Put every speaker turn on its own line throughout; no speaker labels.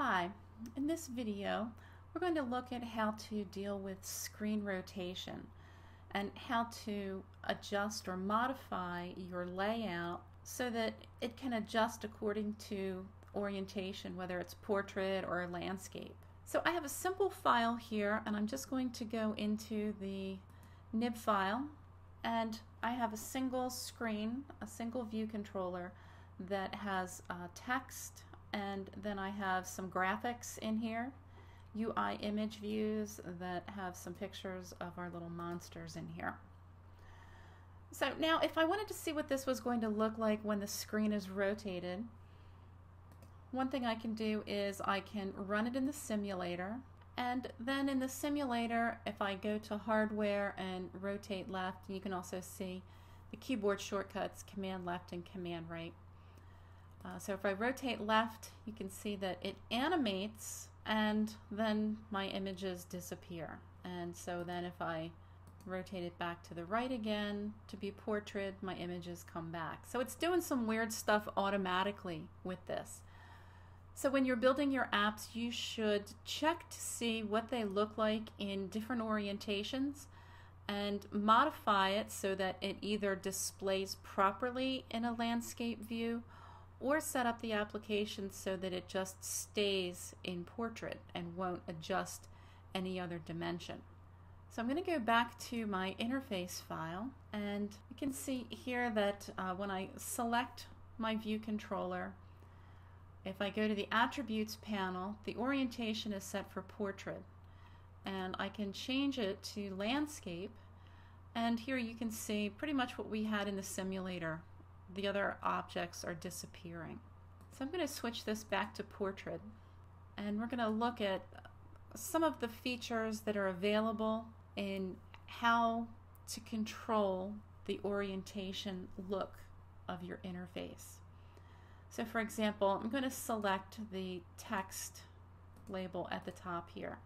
Hi, in this video we're going to look at how to deal with screen rotation and how to adjust or modify your layout so that it can adjust according to orientation, whether it's portrait or landscape. So I have a simple file here, and I'm just going to go into the nib file, and I have a single screen, a single view controller that has text, and then I have some graphics in here, UI image views that have some pictures of our little monsters in here. So now if I wanted to see what this was going to look like when the screen is rotated, one thing I can do is I can run it in the simulator, and then in the simulator, if I go to hardware and rotate left, you can also see the keyboard shortcuts, command left and command right. So if I rotate left, you can see that it animates and then my images disappear. And so then if I rotate it back to the right again to be portrait, my images come back. So it's doing some weird stuff automatically with this. So when you're building your apps, you should check to see what they look like in different orientations and modify it so that it either displays properly in a landscape view or set up the application so that it just stays in portrait and won't adjust any other dimension. So I'm going to go back to my interface file, and you can see here that when I select my view controller, if I go to the attributes panel, the orientation is set for portrait, and I can change it to landscape, and here you can see pretty much what we had in the simulator. The other objects are disappearing. So I'm going to switch this back to portrait, and we're going to look at some of the features that are available in how to control the orientation look of your interface. So for example, I'm going to select the text label at the top here,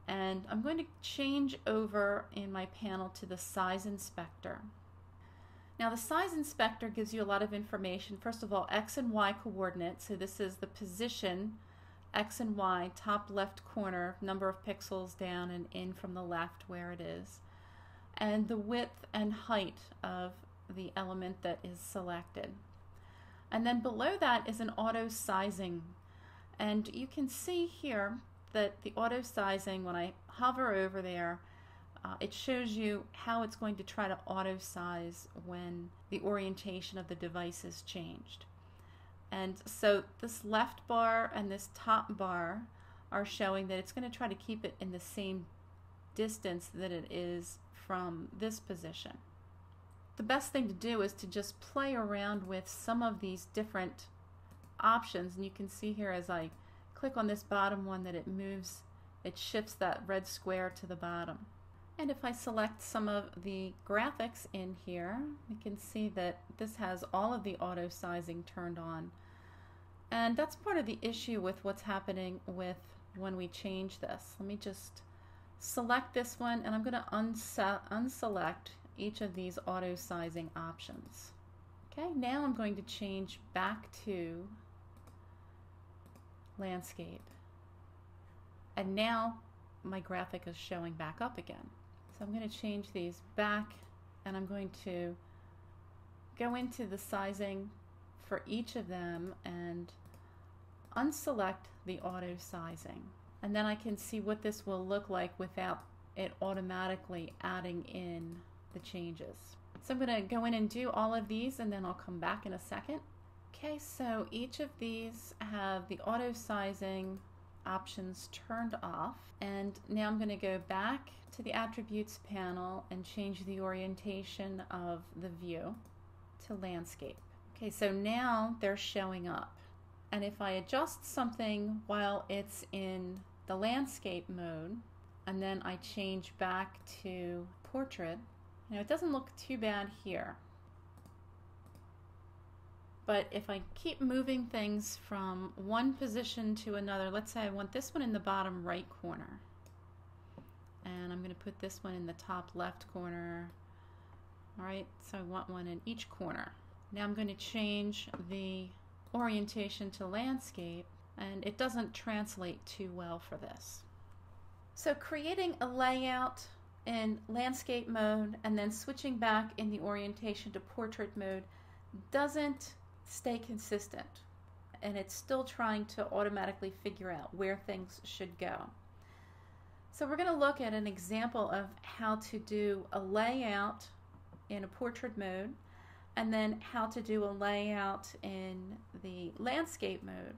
and I'm going to change over in my panel to the size inspector. Now the size inspector gives you a lot of information. First of all, X and Y coordinates. So this is the position, X and Y, top left corner, number of pixels down and in from the left where it is, and the width and height of the element that is selected. And then below that is an auto sizing. And you can see here that the auto sizing, when I hover over there, it shows you how it's going to try to auto size when the orientation of the device is changed. And so this left bar and this top bar are showing that it's going to try to keep it in the same distance that it is from this position. The best thing to do is to just play around with some of these different options, and you can see here as I click on this bottom one that it moves, it shifts that red square to the bottom. And if I select some of the graphics in here, you can see that this has all of the auto sizing turned on. And that's part of the issue with what's happening with when we change this. Let me just select this one, and I'm going to unselect each of these auto sizing options. Okay, now I'm going to change back to landscape. And now my graphic is showing back up again. So I'm going to change these back, and I'm going to go into the sizing for each of them and unselect the auto sizing. And then I can see what this will look like without it automatically adding in the changes. So I'm going to go in and do all of these, and then I'll come back in a second. Okay, so each of these have the auto sizing options turned off, and now I'm going to go back to the attributes panel and change the orientation of the view to landscape. Okay, so now they're showing up, and if I adjust something while it's in the landscape mode and then I change back to portrait, it doesn't look too bad here. But if I keep moving things from one position to another, let's say I want this one in the bottom right corner, and I'm going to put this one in the top left corner. All right, so I want one in each corner. Now I'm going to change the orientation to landscape, and it doesn't translate too well for this. So creating a layout in landscape mode and then switching back in the orientation to portrait mode doesn't stay consistent, and it's still trying to automatically figure out where things should go. So we're going to look at an example of how to do a layout in a portrait mode and then how to do a layout in the landscape mode.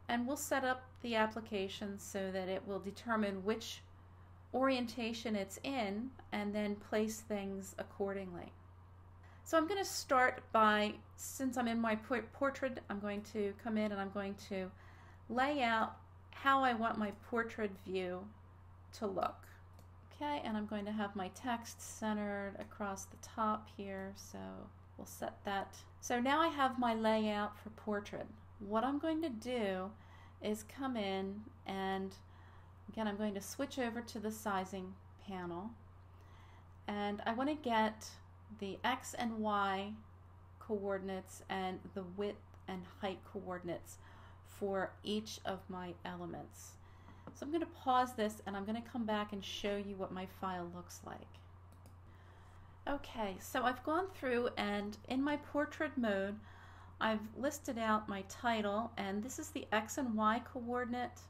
And we'll set up the application so that it will determine which orientation it's in and then place things accordingly. So I'm going to start by, since I'm in my portrait, I'm going to come in and I'm going to lay out how I want my portrait view to look. Okay, and I'm going to have my text centered across the top here, so we'll set that. So now I have my layout for portrait. What I'm going to do is come in and again I'm going to switch over to the sizing panel, and I want to get the X and Y coordinates and the width and height coordinates for each of my elements. So I'm going to pause this and I'm going to come back and show you what my file looks like. Okay, so I've gone through and in my portrait mode I've listed out my title, and this is the X and Y coordinate,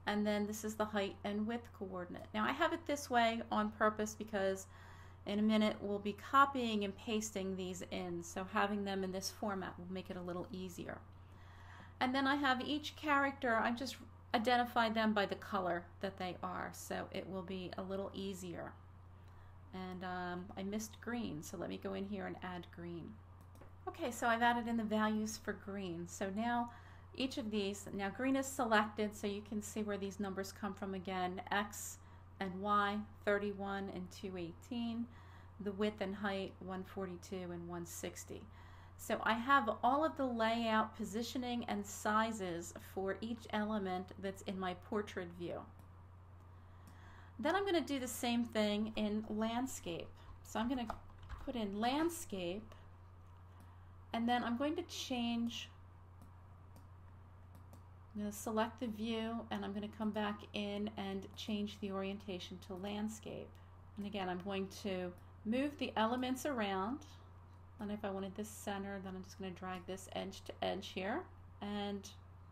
and then this is the height and width coordinate. Now I have it this way on purpose because in a minute we'll be copying and pasting these in, so having them in this format will make it a little easier. And then I have each character, I've just identified them by the color that they are, so it will be a little easier. And I missed green, so let me go in here and add green. Okay, so I've added in the values for green. So now each of these, now green is selected, so you can see where these numbers come from again. X and Y, 31 and 218. The width and height, 142 and 160. So I have all of the layout, positioning, and sizes for each element that's in my portrait view. Then I'm going to do the same thing in landscape. So I'm going to put in landscape, and then I'm going to change, I'm going to select the view, and I'm going to come back in and change the orientation to landscape. And again, I'm going to move the elements around, and if I wanted this center, then I'm just going to drag this edge to edge here, and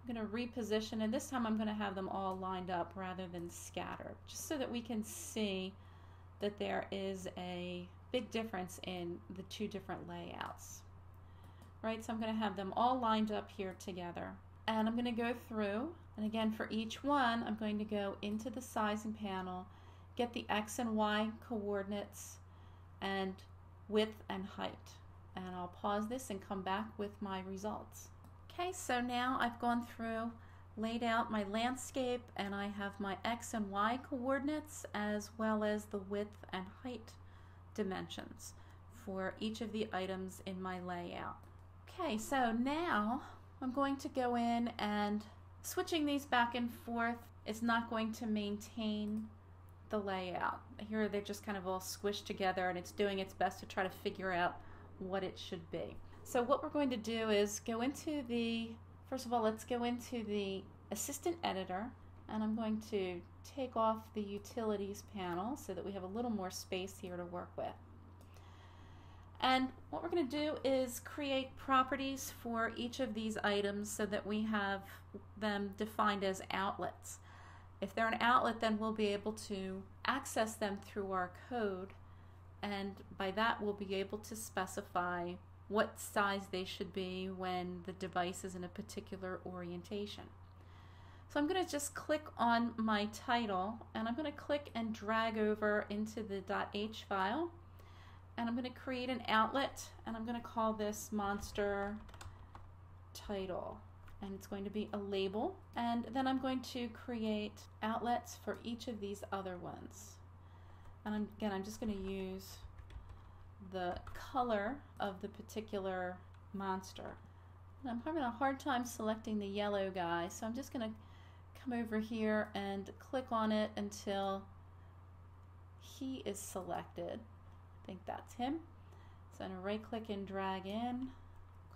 I'm going to reposition, and this time I'm going to have them all lined up rather than scattered, just so that we can see that there is a big difference in the two different layouts. Right, so I'm going to have them all lined up here together, and I'm going to go through, and again for each one I'm going to go into the sizing panel, get the X and Y coordinates and width and height, and I'll pause this and come back with my results. Okay, so now I've gone through, laid out my landscape, and I have my X and Y coordinates as well as the width and height dimensions for each of the items in my layout. Okay, so now I'm going to go in, and switching these back and forth is not going to maintain the layout. Here they're just kind of all squished together, and it's doing its best to try to figure out what it should be. So what we're going to do is go into the, first of all, let's go into the Assistant Editor, and I'm going to take off the Utilities panel so that we have a little more space here to work with. And what we're going to do is create properties for each of these items so that we have them defined as outlets. If they're an outlet, then we'll be able to access them through our code, and by that we'll be able to specify what size they should be when the device is in a particular orientation. So I'm going to just click on my title, and I'm going to click and drag over into the .h file, and I'm going to create an outlet, and I'm going to call this monster title, and it's going to be a label, and then I'm going to create outlets for each of these other ones. And again, I'm just going to use the color of the particular monster. And I'm having a hard time selecting the yellow guy, so I'm just going to come over here and click on it until he is selected. I think that's him. So I'm going to right click and drag in,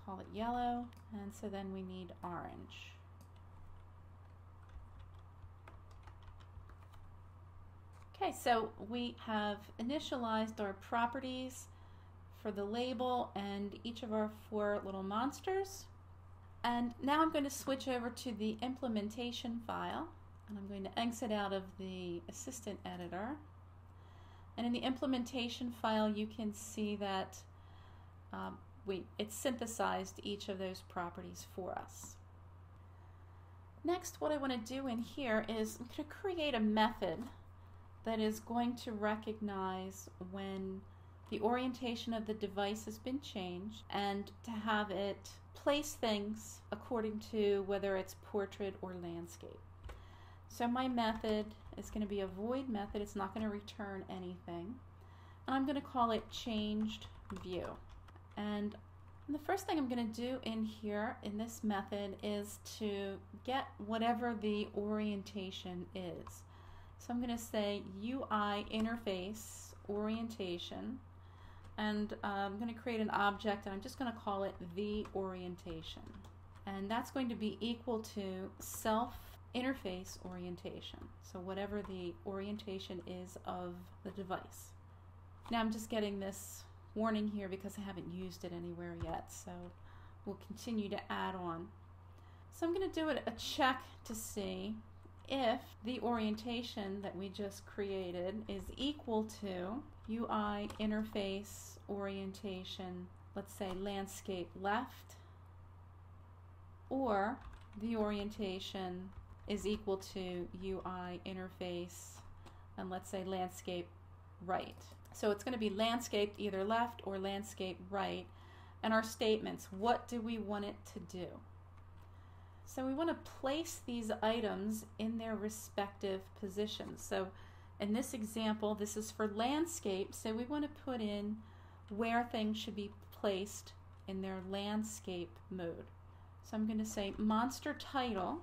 call it yellow, and so then we need orange. Okay, so we have initialized our properties for the label and each of our 4 little monsters. And now I'm going to switch over to the implementation file, and I'm going to exit out of the assistant editor. And in the implementation file, you can see that it synthesized each of those properties for us. Next, what I want to do in here is I'm going to create a method that is going to recognize when the orientation of the device has been changed and to have it place things according to whether it's portrait or landscape. So my method is going to be a void method. It's not going to return anything. And I'm going to call it changed view. And the first thing I'm going to do in here in this method is to get whatever the orientation is. So I'm going to say UI interface orientation, and I'm going to create an object, and I'm just going to call it the orientation. And that's going to be equal to self interface orientation. So whatever the orientation is of the device. Now I'm just getting this warning here because I haven't used it anywhere yet, so we'll continue to add on. So I'm going to do a check to see if the orientation that we just created is equal to UI interface orientation, let's say landscape left, or the orientation is equal to UI interface and let's say landscape right. So it's going to be landscape either left or landscape right. And our statements, what do we want it to do? So we want to place these items in their respective positions. So in this example, this is for landscape, so we want to put in where things should be placed in their landscape mode. So I'm going to say monster title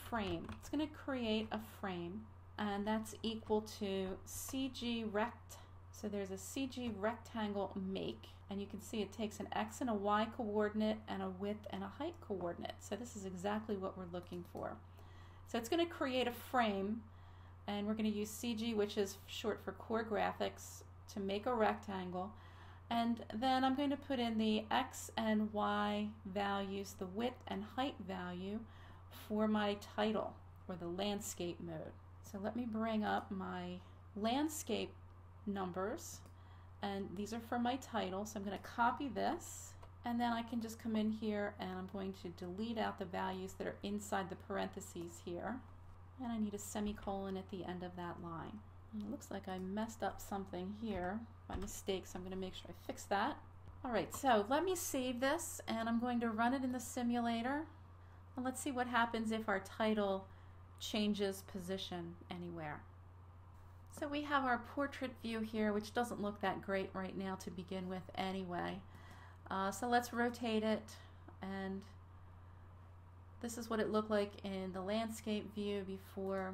frame. It's going to create a frame, and that's equal to CG rect. So there's a CG rectangle make, and you can see it takes an X and a Y coordinate and a width and a height coordinate. So this is exactly what we're looking for. So it's going to create a frame, and we're going to use CG, which is short for Core Graphics, to make a rectangle. And then I'm going to put in the X and Y values, the width and height value for my title, or the landscape mode. So let me bring up my landscape numbers, and these are for my title. So I'm going to copy this, and then I can just come in here and I'm going to delete out the values that are inside the parentheses here, and I need a semicolon at the end of that line. And it looks like I messed up something here by mistake, so I'm going to make sure I fix that. Alright, so let me save this, and I'm going to run it in the simulator, and let's see what happens if our title changes position anywhere. So we have our portrait view here, which doesn't look that great right now to begin with anyway. So let's rotate it, and this is what it looked like in the landscape view before.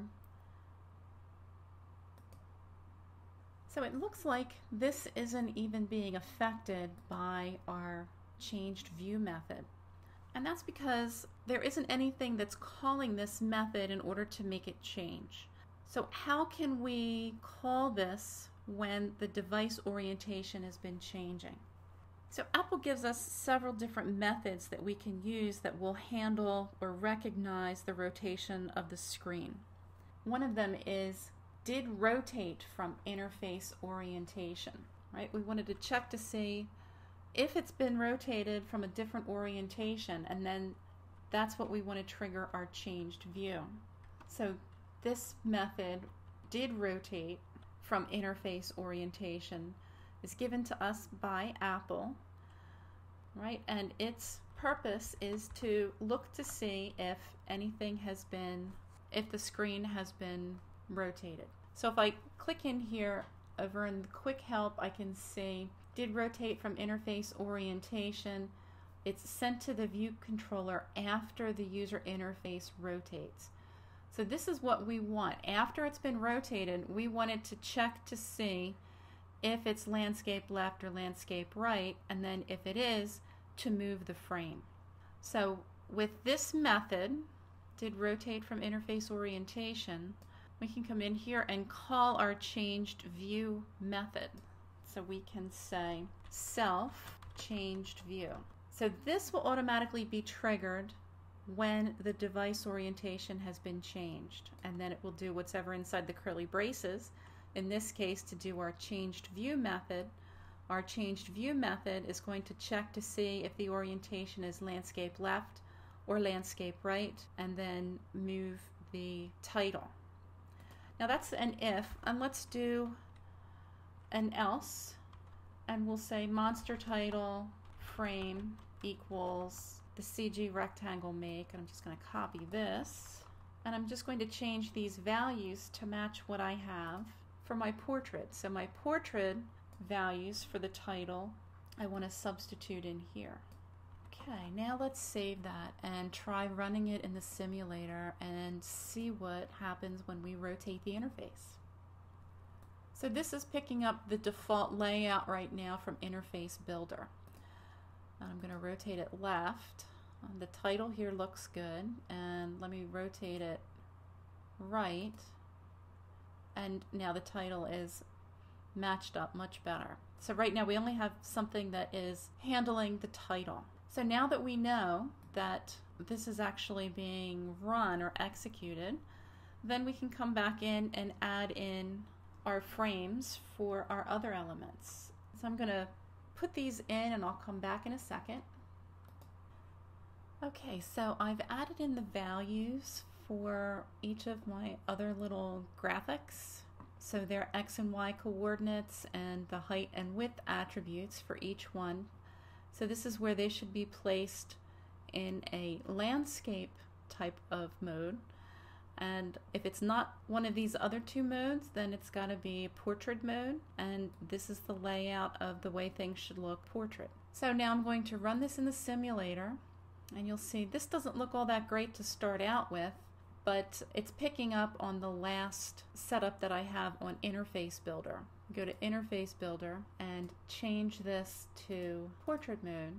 So it looks like this isn't even being affected by our changed view method. And that's because there isn't anything that's calling this method in order to make it change. So how can we call this when the device orientation has been changing? So Apple gives us several different methods that we can use that will handle or recognize the rotation of the screen. One of them is did rotate from interface orientation, right? We wanted to check to see if it's been rotated from a different orientation, and then that's what we want to trigger our changed view. So this method did rotate from interface orientation is given to us by Apple, right? And its purpose is to look to see if anything has been, if the screen has been rotated. So if I click in here over in the quick help, I can see did rotate from interface orientation. It's sent to the view controller after the user interface rotates. So this is what we want. After it's been rotated, we want it to check to see if it's landscape left or landscape right, and then if it is, to move the frame. So with this method, did rotate from interface orientation, we can come in here and call our changed view method. So we can say self changed view. So this will automatically be triggered when the device orientation has been changed, and then it will do whatever inside the curly braces. In this case, to do our changed view method, our changed view method is going to check to see if the orientation is landscape left or landscape right, and then move the title. Now that's an if, and let's do an else, and we'll say monster title frame equals the CG rectangle make, and I'm just going to copy this, and I'm just going to change these values to match what I have for my portrait. So my portrait values for the title I want to substitute in here. Okay, now let's save that and try running it in the simulator and see what happens when we rotate the interface. So this is picking up the default layout right now from Interface Builder. I'm going to rotate it left. The title here looks good, and let me rotate it right, and now the title is matched up much better. So right now we only have something that is handling the title. So now that we know that this is actually being run or executed, then we can come back in and add in our frames for our other elements. So I'm going to put these in, and I'll come back in a second. Okay, so I've added in the values for each of my other little graphics. So they're X and Y coordinates and the height and width attributes for each one. So this is where they should be placed in a landscape type of mode. And if it's not one of these other two modes, then it's got to be portrait mode, and this is the layout of the way things should look portrait. So now I'm going to run this in the simulator, and you'll see this doesn't look all that great to start out with, but it's picking up on the last setup that I have on Interface Builder. Go to Interface Builder and change this to portrait mode.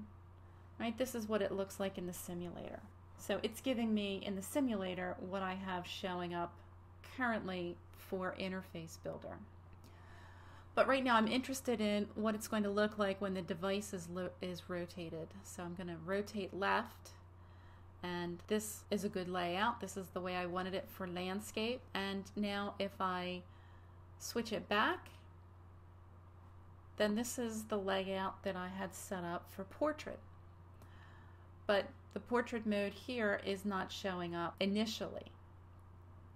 Right, this is what it looks like in the simulator. So it's giving me in the simulator what I have showing up currently for Interface Builder. But right now I'm interested in what it's going to look like when the device is rotated. So I'm going to rotate left, and this is a good layout. This is the way I wanted it for landscape. And now if I switch it back, then this is the layout that I had set up for portrait. But the portrait mode here is not showing up initially.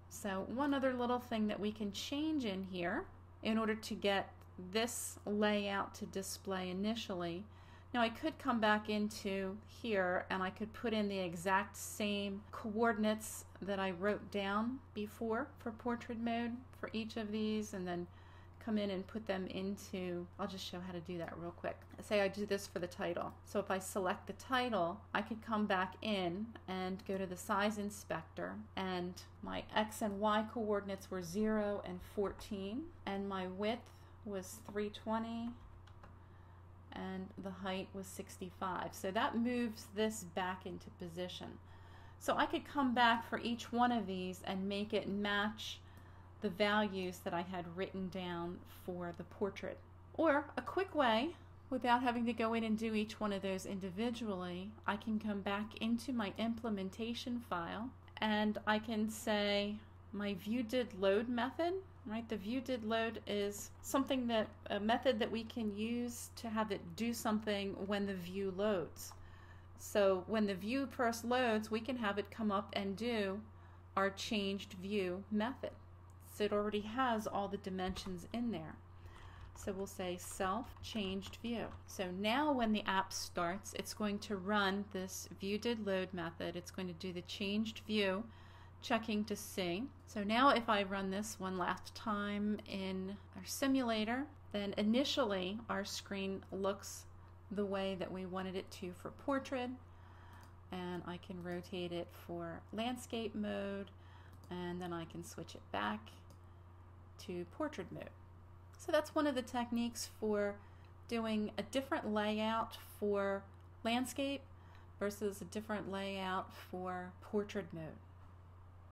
So one other little thing that we can change in here in order to get this layout to display initially. Now I could come back into here and I could put in the exact same coordinates that I wrote down before for portrait mode for each of these, and then come in and put them into, I'll just show how to do that real quick. Say I do this for the title. So if I select the title, I could come back in and go to the size inspector, and my X and Y coordinates were 0 and 14, and my width was 320, and the height was 65. So that moves this back into position. So I could come back for each one of these and make it match the values that I had written down for the portrait. Or a quick way, without having to go in and do each one of those individually, I can come back into my implementation file and I can say my viewDidLoad method. Right, the viewDidLoad is something that, a method that we can use to have it do something when the view loads. So when the view first loads, we can have it come up and do our changed view method. So it already has all the dimensions in there. So we'll say self changed view. So now when the app starts, it's going to run this viewDidLoad method. It's going to do the changed view, checking to see. So now if I run this one last time in our simulator, then initially our screen looks the way that we wanted it to for portrait, and I can rotate it for landscape mode, and then I can switch it back to portrait mode. So that's one of the techniques for doing a different layout for landscape versus a different layout for portrait mode.